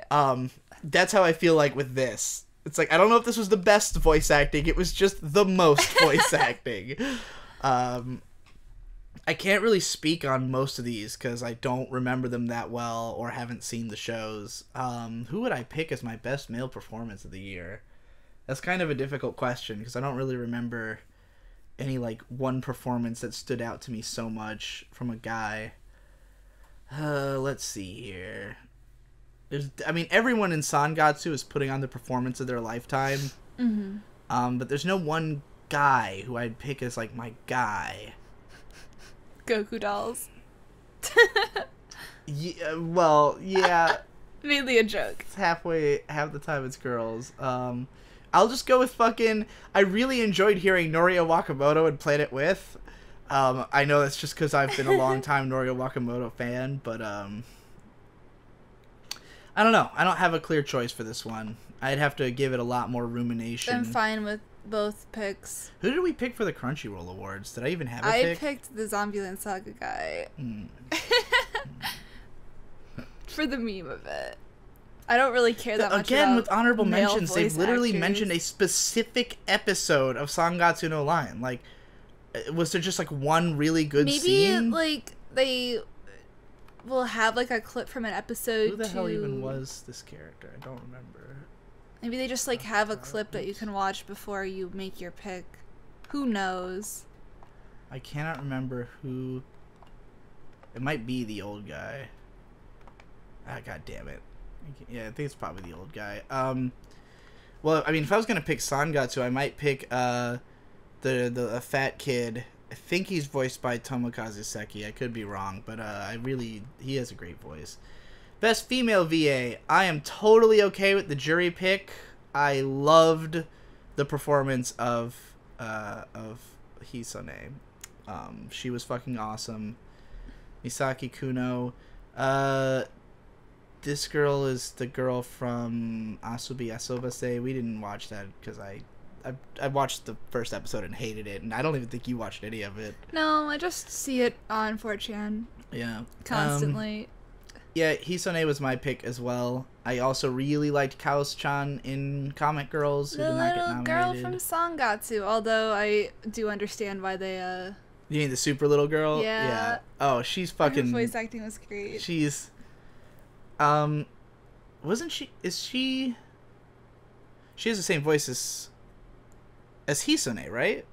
That's how I feel like with this. It's like, I don't know if this was the best voice acting. It was just the most voice acting. I can't really speak on most of these because I don't remember them that well or haven't seen the shows. Who would I pick as my best male performance of the year? That's kind of a difficult question because I don't really remember any, like, one performance that stood out to me so much from a guy. Let's see here. I mean, everyone in Sangatsu is putting on the performance of their lifetime. Mm-hmm. But there's no one guy who I'd pick as, like, my guy. Goku dolls. Yeah, well, yeah. Mainly a joke. It's half the time it's girls. I'll just go with fucking... I really enjoyed hearing Norio Wakamoto in Planet With. I know that's just because I've been a long time Norio Wakamoto fan, but I don't know. I don't have a clear choice for this one. I'd have to give it a lot more rumination. I'm fine with both picks. Who did we pick for the Crunchyroll Awards? Did I even have a pick? I picked the Zombieland Saga guy. For the meme of it. I don't really care that much Again, about with honorable mentions, they've literally actors. mentioned a specific episode of Sangatsu no Line. Like, was there just, like, one really good scene? Maybe, like, they will have, like, a clip from an episode. Who the hell even was this character? I don't remember. Maybe they just, like, have a clip that you can watch before you make your pick. Who knows? I cannot remember who... It might be the old guy. Ah, god damn it. Yeah, I think it's probably the old guy. Well, I mean, if I was gonna pick Sangatsu, I might pick the fat kid. I think he's voiced by Tomokazu Seki. I could be wrong, but he has a great voice. Best female VA. I am totally okay with the jury pick. I loved the performance of Hisone. She was fucking awesome. Misaki Kuno. This girl is the girl from Asubi Asobase. We didn't watch that because I watched the first episode and hated it, and I don't even think you watched any of it. No, I just see it on 4chan. Yeah. Constantly. Yeah, Hisone was my pick as well. I also really liked Kaos-chan in Comic Girls, who The did not get little nominated. girl from Sangatsu, although I do understand why they, You mean the super little girl? Yeah. Oh, she's her fucking... voice acting was great. She's... Wasn't she... Is she... She has the same voice as Hisone, right?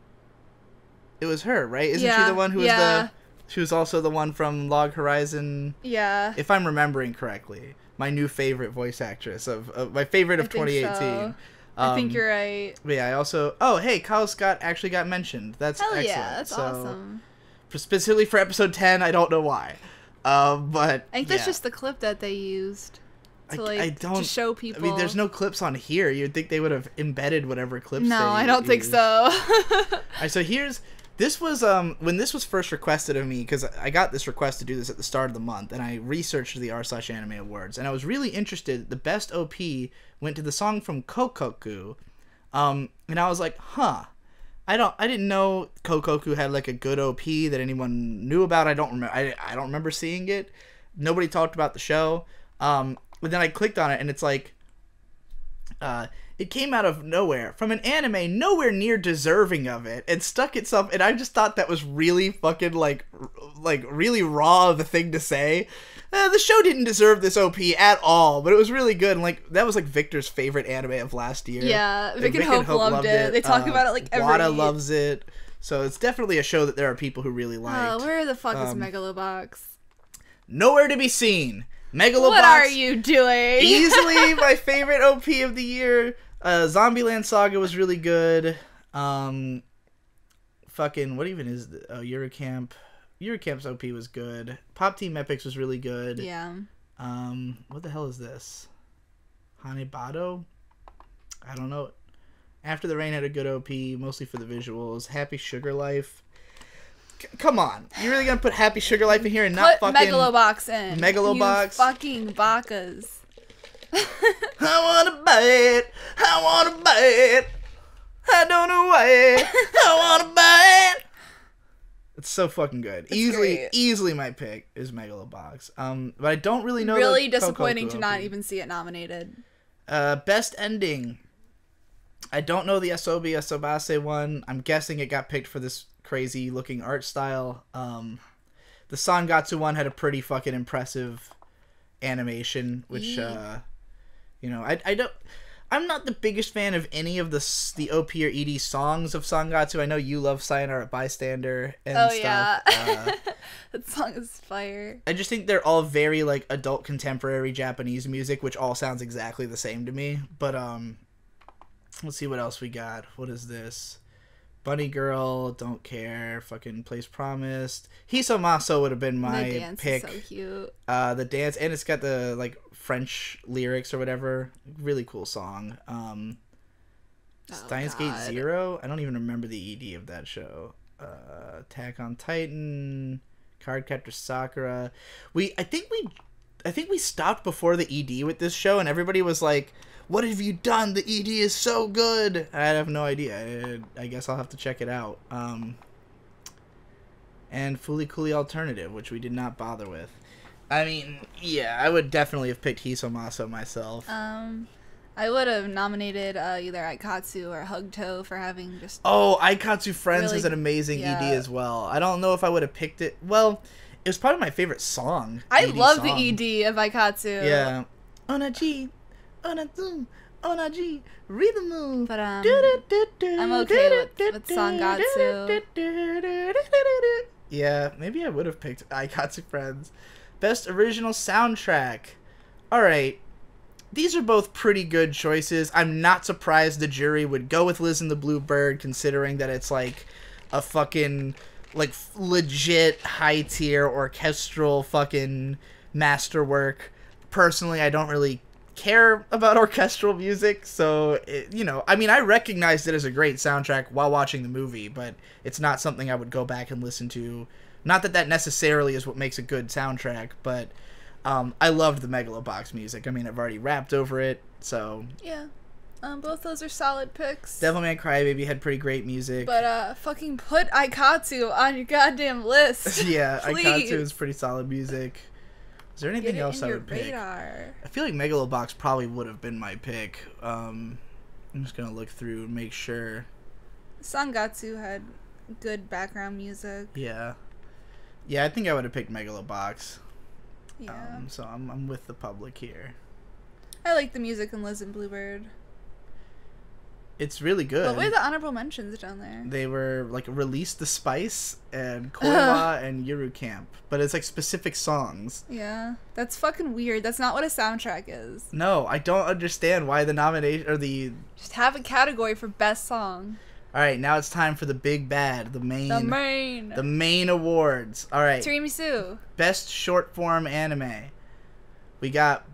It was her, right? Isn't she the one who was the... She was also the one from Log Horizon. Yeah. If I'm remembering correctly. My new favorite voice actress of my favorite of 2018. So. I think you're right. But yeah, I also... Oh, hey, Kyle Scott actually got mentioned. That's excellent. Yeah, that's awesome. Specifically for episode 10, I don't know why. But I think that's just the clip that they used to show people. I mean, there's no clips on here. You'd think they would have embedded whatever clips. No, I don't think so. Alright, so this was when this was first requested of me, because I got this request to do this at the start of the month, and I researched the r/anime awards, and I was really interested. The best OP went to the song from Kokoku, and I was like, huh. I didn't know Kokoku had like a good OP that anyone knew about. I don't remember. I don't remember seeing it. Nobody talked about the show. But then I clicked on it, and it's like, it came out of nowhere from an anime nowhere near deserving of it, and stuck itself. And I just thought that was really fucking like really raw of a thing to say. The show didn't deserve this OP at all, but it was really good. And like that was like Victor's favorite anime of last year. Yeah, Vic and Hope loved it. They talk about it like every. Wada loves it. So it's definitely a show that there are people who really like. Where the fuck is Megalobox? Nowhere to be seen. Megalobox. What are you doing? Easily my favorite OP of the year. Zombieland Saga was really good. Fucking what even is Eurocamp? Eurocamp's OP was good. Pop Team Epics was really good. Yeah. What the hell is this? Hanebado? I don't know. After the Rain had a good OP, mostly for the visuals. Happy Sugar Life. Come on. You really gonna put Happy Sugar Life in here and not put fucking... Megalobox in. Megalobox? You fucking bakas. I wanna buy it. I wanna buy it. I don't know why. I wanna buy it. It's so fucking good. Easily my pick is Megalobox. But I don't really know. Really disappointing to not even see it nominated. Best ending. I don't know the Asobi Asobase one. I'm guessing it got picked for this crazy looking art style. The Sangatsu one had a pretty fucking impressive animation, which I'm not the biggest fan of any of the OP or ED songs of Sangatsu. I know you love Sayonara Bystander and stuff. Yeah. That song is fire. I just think they're all very like adult contemporary Japanese music, which all sounds exactly the same to me. But let's see what else we got. What is this? Bunny Girl, Don't Care, fucking Place Promised. Hisomaso would have been my the dance pick. Is so cute. The dance, and it's got the like French lyrics or whatever. Really cool song. Steins Gate Zero. I don't even remember the ED of that show. Attack on Titan, Cardcaptor Sakura. I think we stopped before the ED with this show, and everybody was like, "What have you done? The ED is so good." I have no idea. I guess I'll have to check it out. And Fooly Cooly Alternative, which we did not bother with. I mean, yeah, I would definitely have picked Hisomaso myself. I would have nominated either Aikatsu or Hugto for having just... Oh, Aikatsu Friends really, is an amazing ED as well. I don't know if I would have picked it. Well, it was probably my favorite song. I love the ED of Aikatsu. Yeah. Onaji, Onatsu, Onaji, rhythm. But I'm okay with Sangatsu. Yeah, maybe I would have picked Aikatsu Friends. Best original soundtrack. Alright. these are both pretty good choices. I'm not surprised the jury would go with Liz and the Bluebird, considering that it's like a fucking like legit high tier orchestral fucking masterwork. Personally, I don't really care about orchestral music, so you know, I mean, I recognized it as a great soundtrack while watching the movie, but it's not something I would go back and listen to. Not that that necessarily is what makes a good soundtrack, but I loved the Megalobox music. I mean, I've already rapped over it, so yeah. Both those are solid picks. Devilman Crybaby had pretty great music. But fucking put Aikatsu on your goddamn list. Yeah, Please. Aikatsu is pretty solid music. Is there anything else I would pick? Radar. I feel like Megalobox probably would have been my pick. I'm just gonna look through and make sure. Sangatsu had good background music. Yeah. Yeah, I think I would have picked Megalobox. Yeah. So I'm with the public here. I like the music in Liz and Bluebird. It's really good. What were the honorable mentions down there? They were like Release the Spice and Koiwa and Yuru Camp, but it's like specific songs. Yeah, that's fucking weird. That's not what a soundtrack is. No, I don't understand why the nomination or the. Just have a category for best song. All right, now it's time for the big bad, the main awards. All right, Tiramisu. Best short form anime. We got.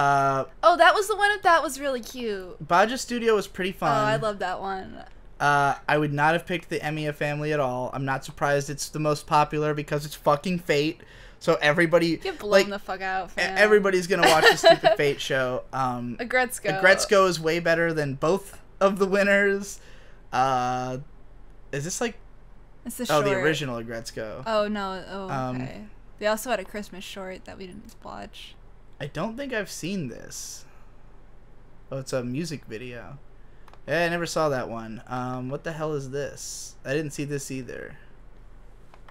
Oh, that was the one that was really cute. Baja Studio was pretty fun. Oh, I love that one. I would not have picked the Emiya family at all. I'm not surprised it's the most popular because it's fucking Fate. So everybody get blown the fuck out, fam. Everybody's gonna watch the stupid Fate show. Agretzko is way better than both of the winners. Is this like? It's the short. Oh, the original Agretzko. Oh no. Oh, okay. They also had a Christmas short that we didn't watch. I don't think I've seen this. Oh, it's a music video. Yeah, I never saw that one. What the hell is this? I didn't see this either.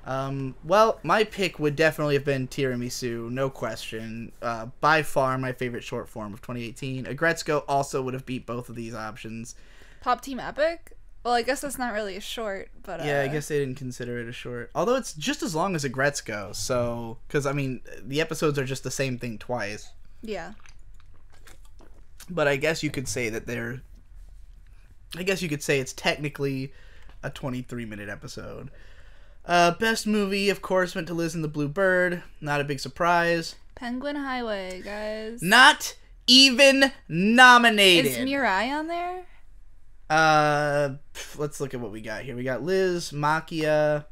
Well, my pick would definitely have been Tiramisu, no question. By far my favorite short form of 2018. Agretzko also would have beat both of these options. Pop Team Epic? Well, I guess that's not really a short, but yeah, I guess they didn't consider it a short. Although it's just as long as Agretzko, so because I mean the episodes are just the same thing twice. Yeah. But I guess you could say that they're. I guess you could say it's technically a 23-minute episode. Best movie, of course, went to Liz and the Bluebird. Not a big surprise. Penguin Highway, guys. Not even nominated. Is Mirai on there? Let's look at what we got here. We got Liz, Makia,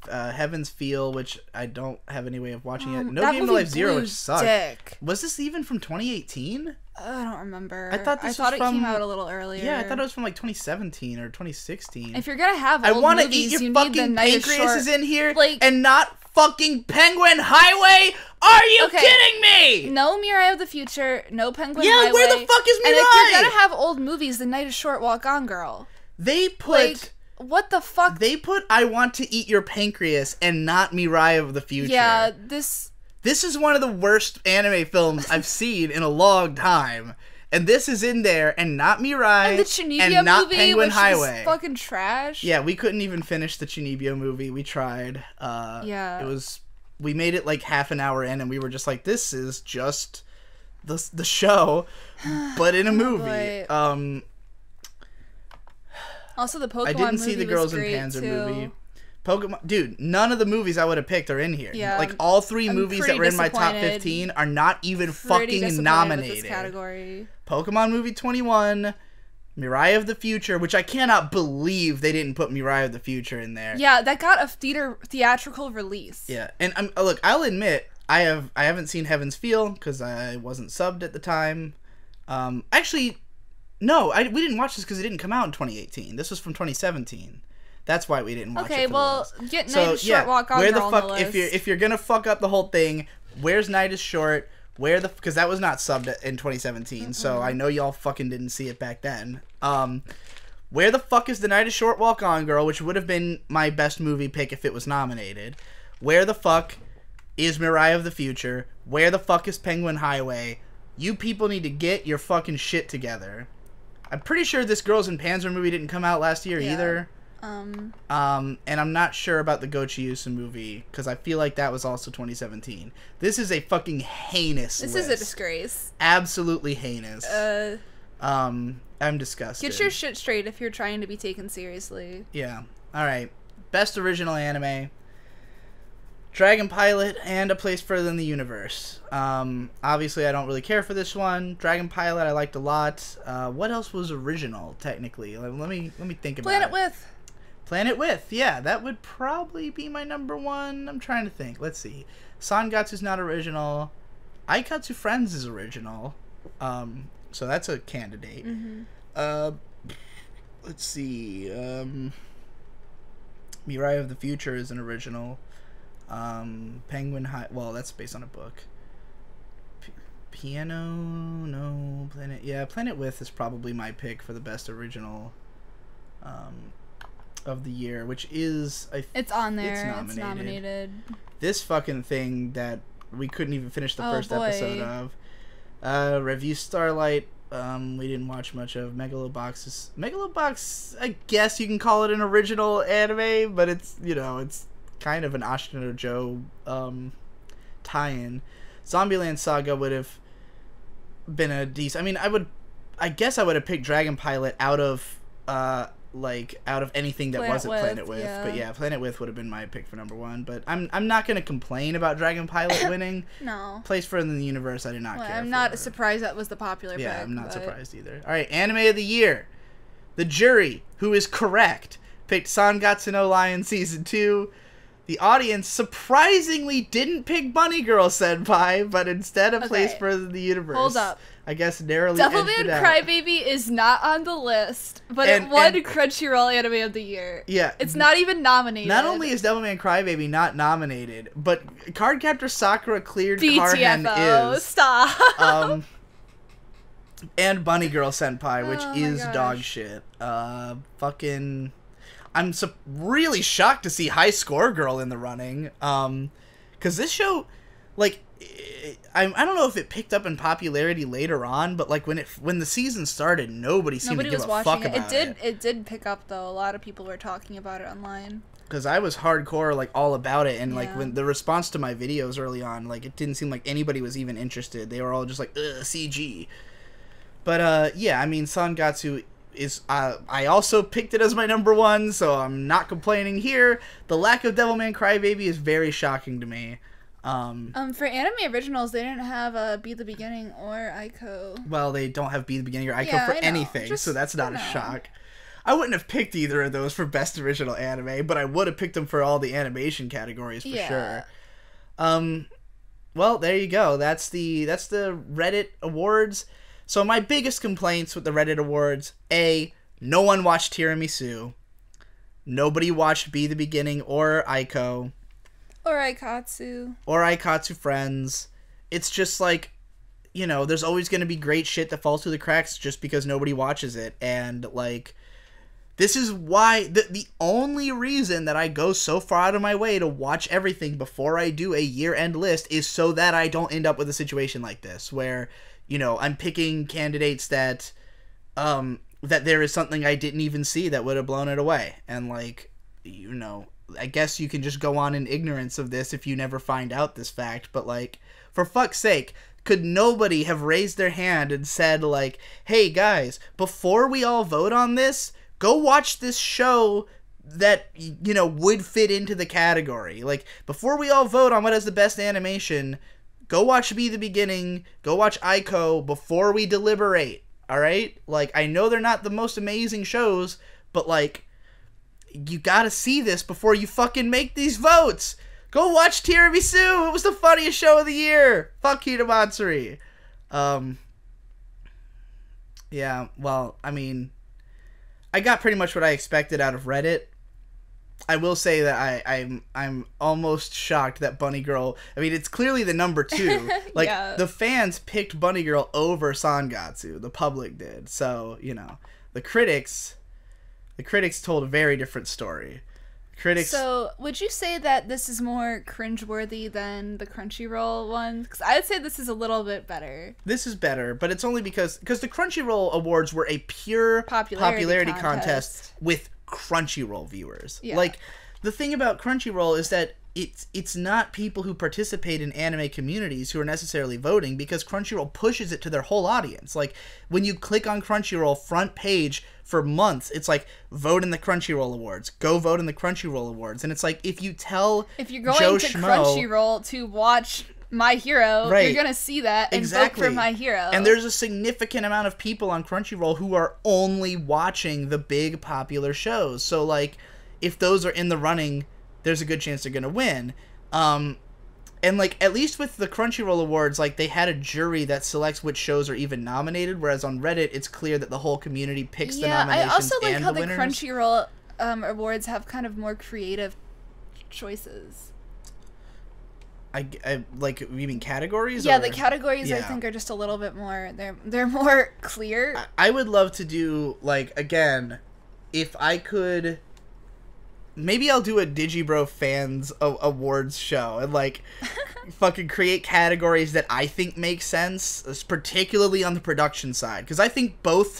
Heaven's Feel, which I don't have any way of watching it. No Game to Life Zero, which sucked. Dick. Was this even from 2018? I don't remember. I thought it came out a little earlier. Yeah, I thought it was from like 2017 or 2016. If you're gonna have old movies, I want to eat your you fucking need the Night pancreas is Short. in here, Like, and not fucking Penguin Highway. Are you kidding me? No Mirai of the Future. No Penguin Yeah, Highway. where the fuck is Mirai? And if you're gonna have old movies, The Night is Short, Walk On, girl. They put. Like, what the fuck? They put I Want to Eat Your Pancreas and not Mirai of the Future. Yeah, This is one of the worst anime films I've seen in a long time. And this is in there, and not Mirai, and the Chunibyo and not movie, Penguin which Highway. was fucking trash. Yeah, we couldn't even finish the Chunibyo movie. We tried. Yeah. We made it like half an hour in, and we were just like, this is just the show, but in a movie. Also, the Pokemon movie I didn't see the Girls in was great Panzer too. movie. Pokemon, dude, none of the movies I would have picked are in here. Yeah, like all three I'm movies that were in my top 15 are not even fucking nominated. With this category. Pokemon movie 21, Mirai of the Future, which I cannot believe they didn't put Mirai of the Future in there. Yeah, that got a theatrical release. Yeah, and look, I'll admit I haven't seen Heaven's Feel because I wasn't subbed at the time. Actually, no, we didn't watch this because it didn't come out in 2018. This was from 2017. That's why we didn't watch it. Okay, for well, the list. get Night is Short, Walk On, where girl the fuck on the list. if you're gonna fuck up the whole thing, where's Night is Short? Because that was not subbed in 2017, so I know y'all fucking didn't see it back then. Where the fuck is The Night is Short, Walk On, Girl, which would have been my best movie pick if it was nominated? Where the fuck is Mirai of the Future? Where the fuck is Penguin Highway? You people need to get your fucking shit together. I'm pretty sure this Girls in Panzer movie didn't come out last year either. And I'm not sure about the Gochiusa movie because I feel like that was also 2017. This is a fucking heinous This list. is a disgrace. Absolutely heinous. I'm disgusted. Get your shit straight if you're trying to be taken seriously. Yeah. All right. Best original anime. Dragon Pilot and A Place Further in the Universe. Obviously, I don't really care for this one. Dragon Pilot, I liked a lot. What else was original, technically? Let me think about Planet it. With. Planet With, yeah, that would probably be my number one. I'm trying to think. Let's see. Sangatsu's not original. Aikatsu Friends is original. So that's a candidate. Mm-hmm. Let's see. Mirai of the Future is an original. Penguin High. Well, that's based on a book. Piano, no. Planet. Yeah, Planet With is probably my pick for the best original. Of the year, which is it's on there. It's nominated. It's This fucking thing that we couldn't even finish the first boy. episode of. Review Starlight. We didn't watch much of. Megalobox. I guess you can call it an original anime, but it's it's kind of an Ashita Joe tie-in. Zombieland Saga would have been a decent. I mean, I guess I would have picked Dragon Pilot out of anything that wasn't Planet With. Yeah. But yeah, Planet With would have been my pick for number one. But I'm not gonna complain about Dragon Pilot winning. No. Place Further in the Universe, I did not care. I'm not surprised that was the popular pick. Yeah, I'm not surprised either. All right, Anime of the Year. The jury, who is correct, picked Sangatsu no Lion Season 2. The audience surprisingly didn't pick Bunny Girl Senpai, but instead of Place Further in the Universe. Hold up. I guess narrowly edged it out. Devilman Crybaby is not on the list, but it won Crunchyroll Anime of the Year. Yeah. It's not even nominated. Not only is Devilman Crybaby not nominated, but Cardcaptor Sakura cleared Carhen is. Stop. And Bunny Girl Senpai, which is gosh. dog shit. Fucking... I'm really shocked to see High Score Girl in the running. Because this show, like... I don't know if it picked up in popularity later on, but like when the season started, nobody seemed to give a fuck about it. It did pick up though. A lot of people were talking about it online. Because I was hardcore like all about it, and like when the response to my videos early on, like it didn't seem like anybody was even interested. They were all just like, ugh, CG. But yeah, I mean, Sangatsu is I also picked it as my number one, so I'm not complaining here. The lack of Devilman Crybaby is very shocking to me. For anime originals, they didn't have Be the Beginning or Aiko. Well, they don't have Be the Beginning or Aiko for anything, so that's not a shock. I wouldn't have picked either of those for best original anime, but I would have picked them for all the animation categories for sure. Well, there you go. That's the Reddit awards. So my biggest complaints with the Reddit awards: A, no one watched Tiramisu. Nobody watched Be the Beginning or Aiko. Or Aikatsu. Or Aikatsu Friends. It's just like, there's always going to be great shit that falls through the cracks just because nobody watches it. And, like, this is why... The only reason that I go so far out of my way to watch everything before I do a year-end list is so that I don't end up with a situation like this, where, I'm picking candidates that there is something I didn't even see that would have blown it away. And, like, I guess you can just go on in ignorance of this if you never find out this fact, but, like, for fuck's sake, could nobody have raised their hand and said, like, hey, guys, before we all vote on this, go watch this show that, would fit into the category. Like, before we all vote on what has the best animation, go watch Be the Beginning, go watch Aiko before we deliberate, alright? Like, I know they're not the most amazing shows, but, like... You gotta see this before you fucking make these votes. Go watch Tiramisu. It was the funniest show of the year. Fuck Hinamatsuri. Yeah, well, I mean, I got pretty much what I expected out of Reddit. I will say that I'm almost shocked that Bunny Girl... I mean, it's clearly the number 2. Like, the fans picked Bunny Girl over Sangatsu. The public did. So, the critics told a very different story. So, would you say that this is more cringeworthy than the Crunchyroll one? Because I'd say this is a little bit better. This is better, but it's only because the Crunchyroll Awards were a pure popularity contest with Crunchyroll viewers. Yeah. Like, the thing about Crunchyroll is that it's not people who participate in anime communities who are necessarily voting, because Crunchyroll pushes it to their whole audience. Like, when you click on Crunchyroll front page for months, it's like, vote in the Crunchyroll Awards. Go vote in the Crunchyroll Awards. And it's like, if you tell If you're going Joe to Schmo, Crunchyroll to watch My Hero, Right. you're going to see that and vote for My Hero. And there's a significant amount of people on Crunchyroll who are only watching the big popular shows. So, like, if those are in the running, there's a good chance they're going to win. And, like, at least with the Crunchyroll Awards, like, they had a jury that selects which shows are even nominated, whereas on Reddit, it's clear that the whole community picks the nominations I also like and how the the winners. Crunchyroll awards have kind of more creative choices. I like, you mean categories? Yeah, or? the categories I Yeah. think are just a little bit more, they're more clear. I would love to do, like, again, if I could, maybe I'll do a Digibro fans awards show and, like, fucking create categories that I think make sense, particularly on the production side, because I think both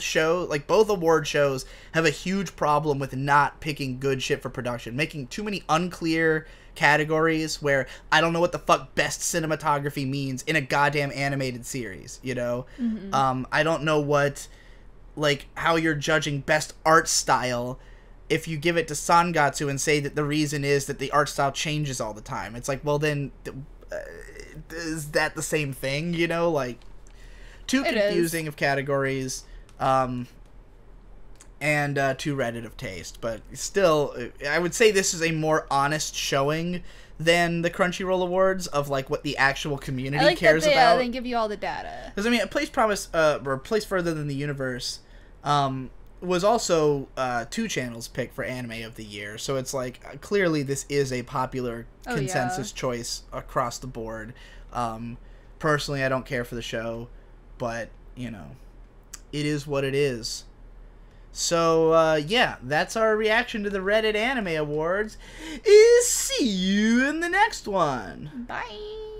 award shows have a huge problem with not picking good shit for production, making too many unclear categories where I don't know what the fuck best cinematography means in a goddamn animated series, you know? Mm-hmm. I don't know what, like, how you're judging best art style if you give it to Sangatsu and say that the reason is that the art style changes all the time. It's like, well, then, is that the same thing, you know? Like, too confusing of categories, and too Reddit of taste. But still, I would say this is a more honest showing than the Crunchyroll Awards of, like, what the actual community cares about. They give you all the data. Because, I mean, Place Further Than the Universe was also 2 Channel's pick for Anime of the Year. So it's like, clearly this is a popular consensus choice across the board. Personally, I don't care for the show, but, you know, it is what it is. So, yeah, that's our reaction to the Reddit Anime Awards. See you in the next one. Bye.